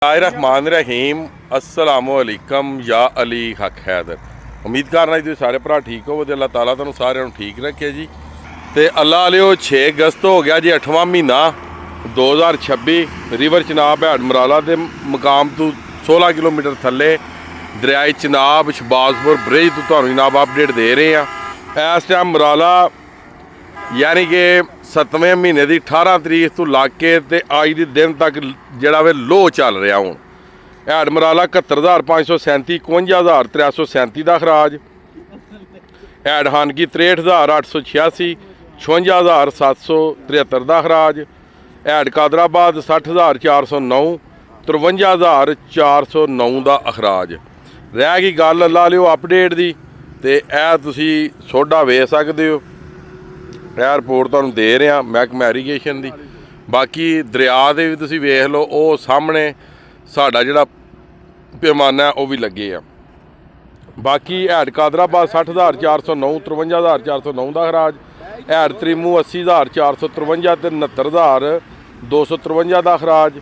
रहमान रहीम अस्सलामुअलैकुम या अली हक हैदर। उम्मीद करना जी सारे भरा ठीक हो तो अल्लाह ताला तुहानू सारे ठीक रखे जी। तो अल्लाह आलियो 6 अगस्त हो गया जी 8वां महीना 2026। रिवर चनाब हैड मराला के मुकाम तो 16 किलोमीटर थले दरियाए चनाब शबाजपुर ब्रिज तो तुहानू जनाब अपडेट दे रहे हैं। इस टाइम मराला यानी कि 7वें महीने की 18 तरीक तो लग के अज के दिन तक जोड़ा वे लो चल रहा। हूँ हैड मराला 71,537, 51,337 का खराज। हैड हानगी 63,886, 56,773 का खराज। हैड कादराबाद 60,409, 53,409 का अखराज। रह गई गल ला लियो अपडेट की, तो यह तुसी सोडा वे सकते हो। यह रिपोर्ट तुहानू दे रहे हैं महकमा इरीगेशन की। बाकी दरिया के भी तुसी वेख लो, वो सामने साडा जिहड़ा पैमाना है वह भी लगे आ। बाकी हैड कादराबाद 60,409, 53,409 का खराज। हैड त्रिमू 80,453 तो 69,253 का खराज।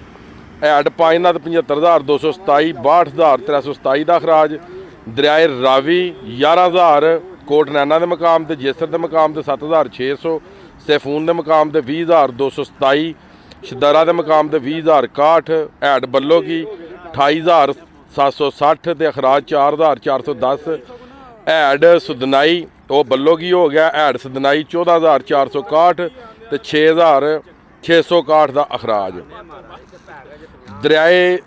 हैड पाइना 75,227, 62,327 का खराज। दरियाए रावी 11,000, कोट नैना के मकाम से, जेसर के मकाम से 7,600, सैफून के मकाम से 20,227, शदरा के मकाम से 20,061। हैड बल्लो की 28,760 तो अखराज 4,410। हैड सुदनाई वो बल्लो की हो गया। हैड सुदनाई 14,461 तो 6,661 का अखराज। दरियाए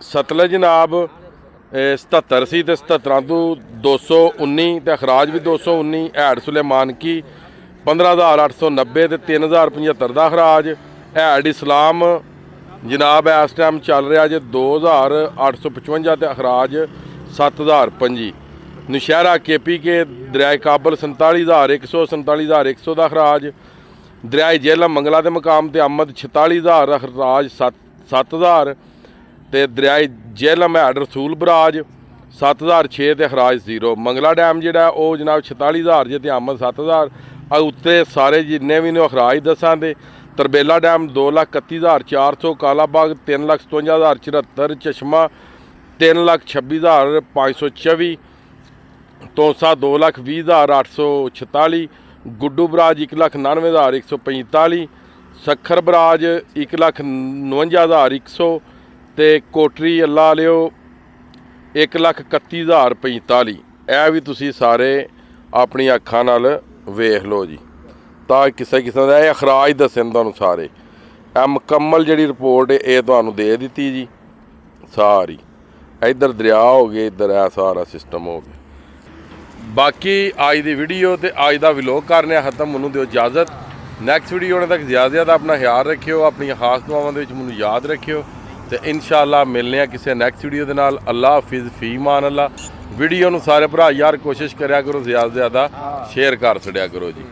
सतलज जनाब 77 सी तो 77 तो 219 तो अखराज भी 219। हैड सुलेमान की 15,890 तो 3,075 का अखराज। हैड इस्लाम जनाब इस टाइम चल रहा जो 2,855 तो अखराज 7,025। नौशहरा KP के दरियाए काबल 47,100, 47,100 का अखराज। दरियाए जेहलम मंगला के मकाम से अहमद 46,000 अखराज 7,000। तो दरियाए जेहलम हैड रसूल बराज 7,006 तो अखराज 0। मंगला डैम जोड़ा वो जनाब 46,000 जे तो अहमद 7,000। उत्ते सारे जिन्ने भी ने अखराज दसा दे। तरबेला डैम 2,31,400, कालाबाग 3,57,074, चश्मा 3,26,524, तोसा 2,20,846, गुड्डू बराज 1,99,145, सखर बराज 1,59,100 तो कोटरी अल्लाह लियो 1,31,045। यह भी तुसी सारे अपनी अखां नाल वेख लो जी, तां किसी किस्म का अखराज दसे तुहानू सारे। मुकम्मल जी रिपोर्ट ये तुहानू दे दी जी सारी। इधर दरिया हो गए, इधर है सारा सिस्टम हो गया। बाकी अज की वीडियो तो अज का व्लॉग करने खत्म। मैनू दो इजाजत। नैक्सट वीडियो होने तक ज़्यादा ज़्यादा अपना ख्याल रखियो, अपन खास दुआवां दे विच मैनू याद रखियो। तो इंशाअल्लाह मिलने किसी नैक्सट वीडियो के नाल। अल्लाह हाफिज़, फी मान अल्लाह। वीडियो नू सारे भरा यार कोशिश करा करो ज़्यादा से ज़्यादा शेयर कर छड़िया करो जी।